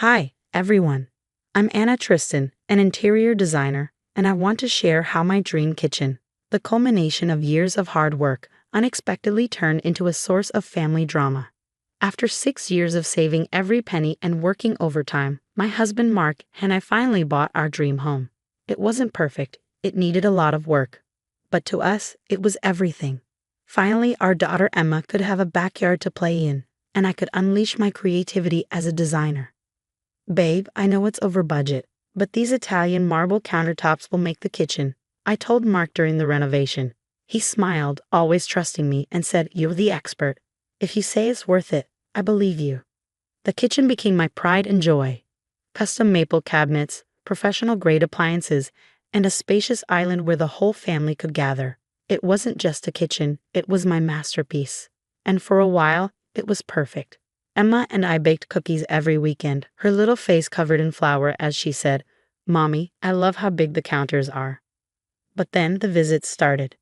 Hi, everyone. I'm Anna Tristan, an interior designer, and I want to share how my dream kitchen, the culmination of years of hard work, unexpectedly turned into a source of family drama. After 6 years of saving every penny and working overtime, my husband Mark and I finally bought our dream home. It wasn't perfect, it needed a lot of work. But to us, it was everything. Finally, our daughter Emma could have a backyard to play in, and I could unleash my creativity as a designer. Babe, I know it's over budget, but these Italian marble countertops will make the kitchen, I told Mark during the renovation. He smiled, always trusting me, and said, "You're the expert. If you say it's worth it, I believe you." The kitchen became my pride and joy. Custom maple cabinets, professional-grade appliances, and a spacious island where the whole family could gather. It wasn't just a kitchen, it was my masterpiece. And for a while, it was perfect. Emma and I baked cookies every weekend, her little face covered in flour as she said, "Mommy, I love how big the counters are." But then the visits started.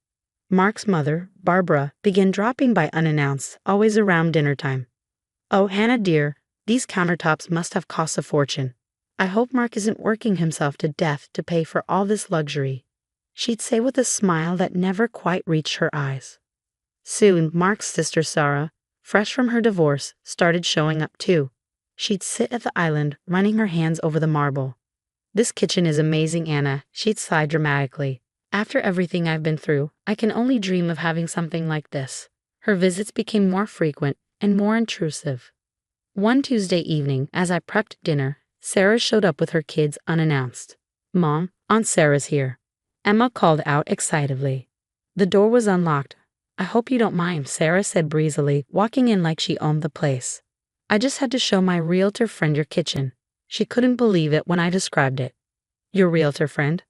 Mark's mother, Barbara, began dropping by unannounced, always around dinner time. "Oh, Hannah dear, these countertops must have cost a fortune. I hope Mark isn't working himself to death to pay for all this luxury," she'd say with a smile that never quite reached her eyes. Soon, Mark's sister Sarah, fresh from her divorce, started showing up too. She'd sit at the island, running her hands over the marble. "This kitchen is amazing, Anna," she'd sigh dramatically. "After everything I've been through, I can only dream of having something like this." Her visits became more frequent and more intrusive. One Tuesday evening, as I prepped dinner, Sarah showed up with her kids unannounced. "Mom, Aunt Sarah's here," Emma called out excitedly. The door was unlocked. "I hope you don't mind," Sarah said breezily, walking in like she owned the place. "I just had to show my realtor friend your kitchen." She couldn't believe it when I described it. "Your realtor friend?"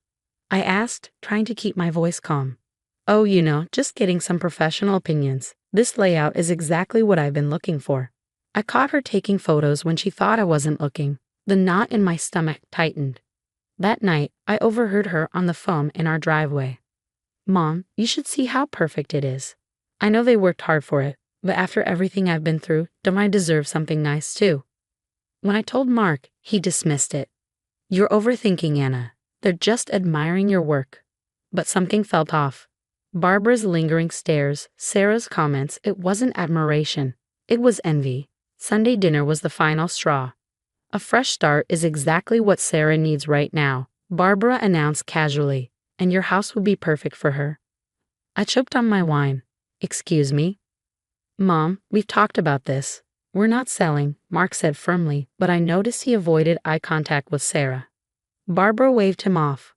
I asked, trying to keep my voice calm. "Oh, just getting some professional opinions. This layout is exactly what I've been looking for." I caught her taking photos when she thought I wasn't looking. The knot in my stomach tightened. That night, I overheard her on the phone in our driveway. "Mom, you should see how perfect it is. I know they worked hard for it, but after everything I've been through, don't I deserve something nice too?" When I told Mark, he dismissed it. "You're overthinking, Anna. They're just admiring your work." But something felt off. Barbara's lingering stares, Sarah's comments, it wasn't admiration. It was envy. Sunday dinner was the final straw. "A fresh start is exactly what Sarah needs right now," Barbara announced casually, "and your house would be perfect for her." I choked on my wine. "Excuse me?" "Mom, we've talked about this. We're not selling," Mark said firmly, but I noticed he avoided eye contact with Sarah. Barbara waved him off.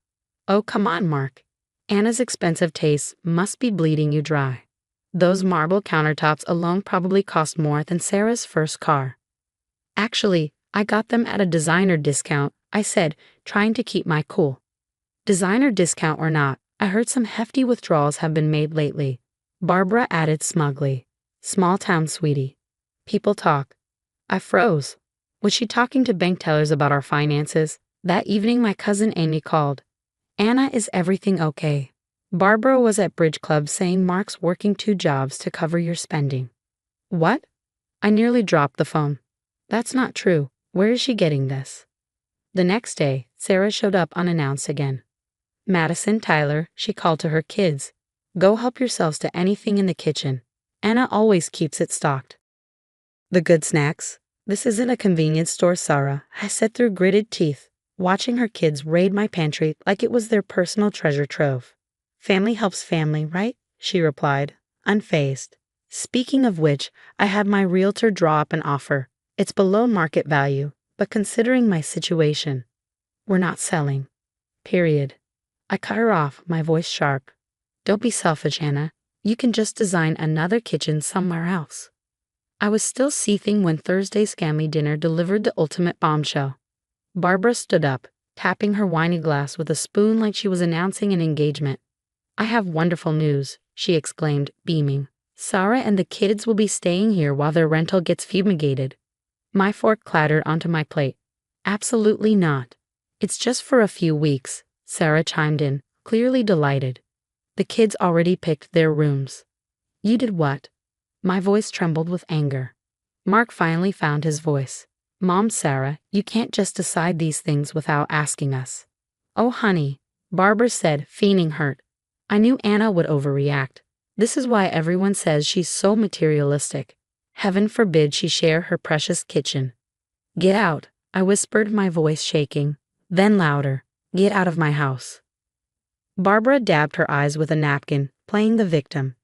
"Oh, come on, Mark. Anna's expensive tastes must be bleeding you dry. Those marble countertops alone probably cost more than Sarah's first car." "Actually, I got them at a designer discount," I said, trying to keep my cool. "Designer discount or not, I heard some hefty withdrawals have been made lately," Barbara added smugly. "Small town, sweetie. People talk." I froze. Was she talking to bank tellers about our finances? That evening my cousin Amy called. "Anna, is everything okay? Barbara was at bridge club saying Mark's working 2 jobs to cover your spending." "What?" I nearly dropped the phone. "That's not true. Where is she getting this?" The next day, Sarah showed up unannounced again. "Madison, Tyler," she called to her kids. "Go help yourselves to anything in the kitchen. Anna always keeps it stocked." "The good snacks? This isn't a convenience store, Sarah," I said through gritted teeth, watching her kids raid my pantry like it was their personal treasure trove. "Family helps family, right?" she replied, unfazed. "Speaking of which, I had my realtor draw up an offer. It's below market value, but considering my situation, we're not selling. Period." I cut her off, my voice sharp. "Don't be selfish, Anna. You can just design another kitchen somewhere else." I was still seething when Thursday's family dinner delivered the ultimate bombshell. Barbara stood up, tapping her wine glass with a spoon like she was announcing an engagement. "I have wonderful news," she exclaimed, beaming. "Sarah and the kids will be staying here while their rental gets fumigated." My fork clattered onto my plate. "Absolutely not. It's just for a few weeks," Sarah chimed in, clearly delighted. "The kids already picked their rooms." "You did what?" My voice trembled with anger. Mark finally found his voice. Mom, Sarah, you can't just decide these things without asking us. Oh, honey, Barbara said, feigning hurt. I knew Anna would overreact. This is why everyone says she's so materialistic. Heaven forbid she share her precious kitchen. Get out, I whispered, my voice shaking. Then louder, get out of my house. Barbara dabbed her eyes with a napkin, playing the victim.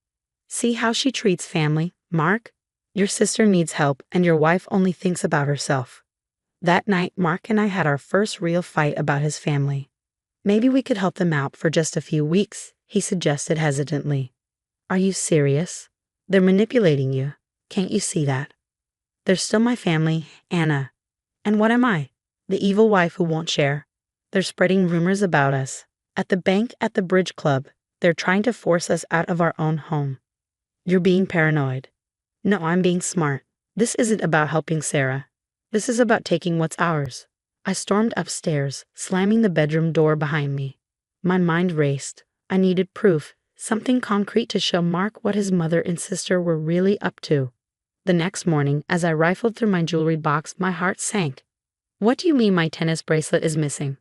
See how she treats family, Mark? Your sister needs help and your wife only thinks about herself. That night, Mark and I had our first real fight about his family. Maybe we could help them out for just a few weeks, he suggested hesitantly. Are you serious? They're manipulating you. Can't you see that? They're still my family, Anna. And what am I? The evil wife who won't share. They're spreading rumors about us. At the bank, at the bridge club, they're trying to force us out of our own home. You're being paranoid. No, I'm being smart. This isn't about helping Sarah. This is about taking what's ours. I stormed upstairs, slamming the bedroom door behind me. My mind raced. I needed proof, something concrete to show Mark what his mother and sister were really up to. The next morning, as I rifled through my jewelry box, my heart sank. What do you mean my tennis bracelet is missing?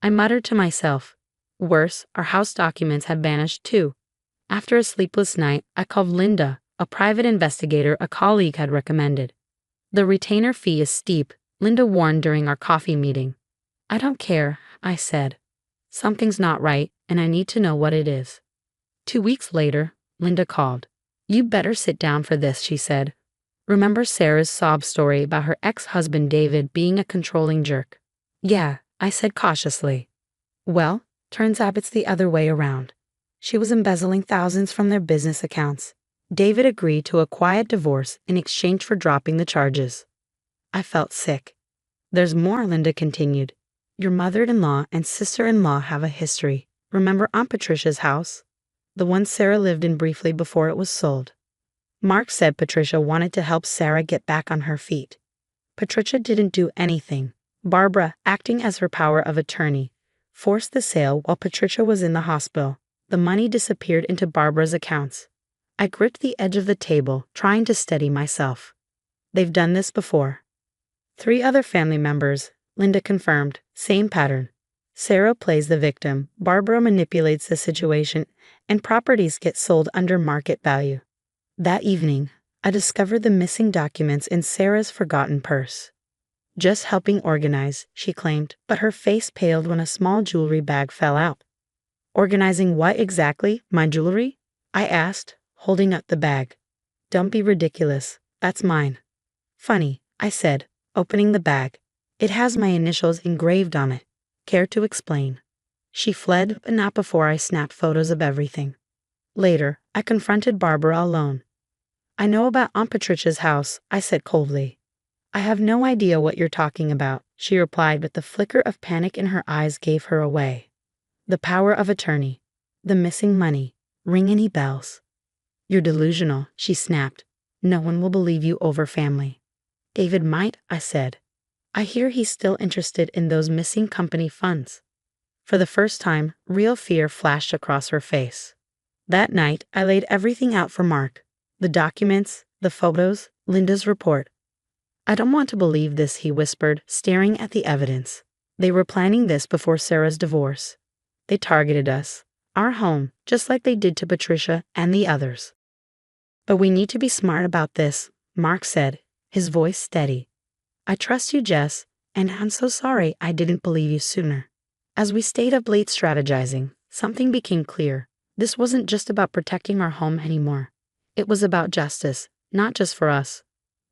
I muttered to myself. Worse, our house documents had vanished too. After a sleepless night, I called Linda, a private investigator a colleague had recommended. The retainer fee is steep, Linda warned during our coffee meeting. I don't care, I said. Something's not right, and I need to know what it is. 2 weeks later, Linda called. You better sit down for this, she said. Remember Sarah's sob story about her ex-husband David being a controlling jerk? Yeah, I said cautiously. Well, turns out it's the other way around. She was embezzling thousands from their business accounts. David agreed to a quiet divorce in exchange for dropping the charges. I felt sick. There's more, Linda continued. Your mother-in-law and sister-in-law have a history. Remember Aunt Patricia's house? The one Sarah lived in briefly before it was sold. Mark said Patricia wanted to help Sarah get back on her feet. Patricia didn't do anything. Barbara, acting as her power of attorney, forced the sale while Patricia was in the hospital. The money disappeared into Barbara's accounts. I gripped the edge of the table, trying to steady myself. They've done this before. 3 other family members, Linda confirmed. Same pattern. Sarah plays the victim, Barbara manipulates the situation, and properties get sold under market value. That evening, I discovered the missing documents in Sarah's forgotten purse. Just helping organize, she claimed, but her face paled when a small jewelry bag fell out. Organizing what exactly? My jewelry? I asked, holding up the bag. Don't be ridiculous. That's mine. Funny, I said, opening the bag. It has my initials engraved on it. Care to explain? She fled, but not before I snapped photos of everything. Later, I confronted Barbara alone. I know about Aunt Patricia's house, I said coldly. I have no idea what you're talking about, she replied, but the flicker of panic in her eyes gave her away. The power of attorney. The missing money. Ring any bells? You're delusional, she snapped. No one will believe you over family. David might, I said. I hear he's still interested in those missing company funds. For the first time, real fear flashed across her face. That night, I laid everything out for Mark. The documents, the photos, Linda's report. I don't want to believe this, he whispered, staring at the evidence. They were planning this before Sarah's divorce. They targeted us, our home, just like they did to Patricia and the others. But we need to be smart about this, Mark said, his voice steady. I trust you, Jess, and I'm so sorry I didn't believe you sooner. As we stayed up late strategizing, something became clear. This wasn't just about protecting our home anymore. It was about justice, not just for us,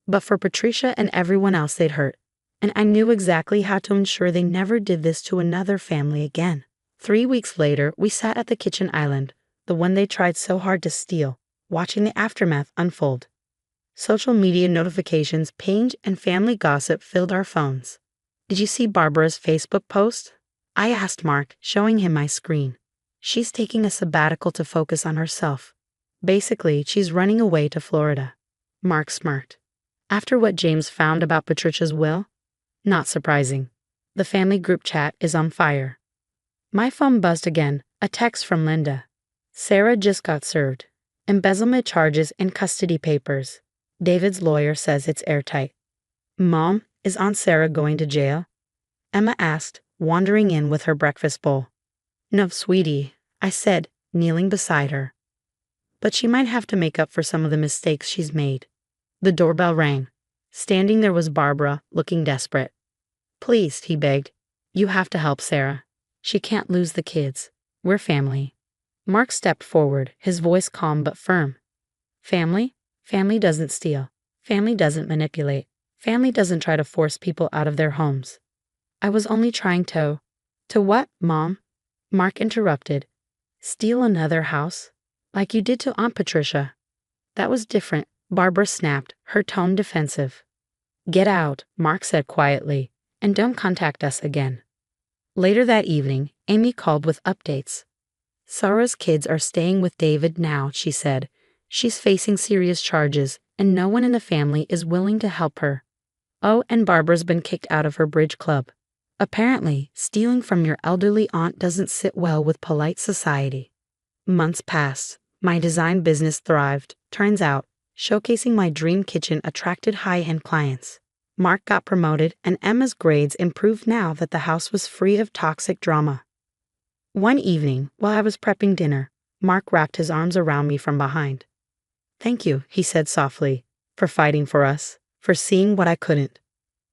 but for Patricia and everyone else they'd hurt. And I knew exactly how to ensure they never did this to another family again. 3 weeks later, we sat at the kitchen island, the one they tried so hard to steal, watching the aftermath unfold. Social media notifications, pinged, and family gossip filled our phones. Did you see Barbara's Facebook post? I asked Mark, showing him my screen. She's taking a sabbatical to focus on herself. Basically, she's running away to Florida. Mark smirked. After what James found about Patricia's will? Not surprising. The family group chat is on fire. My phone buzzed again, a text from Linda. Sarah just got served. Embezzlement charges and custody papers. David's lawyer says it's airtight. Mom, Is Aunt Sarah going to jail? Emma asked, wandering in with her breakfast bowl. No, sweetie, I said, kneeling beside her. But she might have to make up for some of the mistakes she's made. The doorbell rang. Standing there was Barbara, looking desperate. Please, he begged. You have to help Sarah. She can't lose the kids. We're family. Mark stepped forward, his voice calm but firm. Family? Family doesn't steal. Family doesn't manipulate. Family doesn't try to force people out of their homes. I was only trying to... To what, Mom? Mark interrupted. Steal another house? Like you did to Aunt Patricia. That was different, Barbara snapped, her tone defensive. Get out, Mark said quietly, and don't contact us again. Later that evening, Amy called with updates. Sarah's kids are staying with David now, she said. She's facing serious charges, and no one in the family is willing to help her. Oh, and Barbara's been kicked out of her bridge club. Apparently, stealing from your elderly aunt doesn't sit well with polite society. Months passed. My design business thrived. Turns out, showcasing my dream kitchen attracted high-end clients. Mark got promoted, and Emma's grades improved now that the house was free of toxic drama. One evening, while I was prepping dinner, Mark wrapped his arms around me from behind. Thank you, he said softly, for fighting for us, for seeing what I couldn't.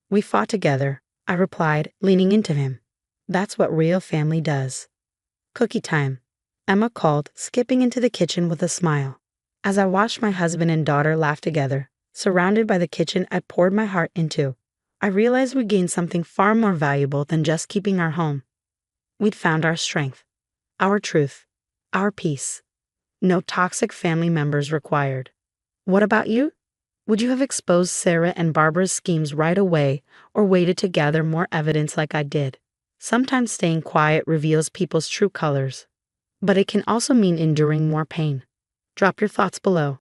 We fought together, I replied, leaning into him. That's what real family does. Cookie time, Emma called, skipping into the kitchen with a smile. As I watched my husband and daughter laugh together, surrounded by the kitchen I poured my heart into, I realized we gained something far more valuable than just keeping our home. We'd found our strength, our truth, our peace. No toxic family members required. What about you? Would you have exposed Sarah and Barbara's schemes right away or waited to gather more evidence like I did? Sometimes staying quiet reveals people's true colors, but it can also mean enduring more pain. Drop your thoughts below.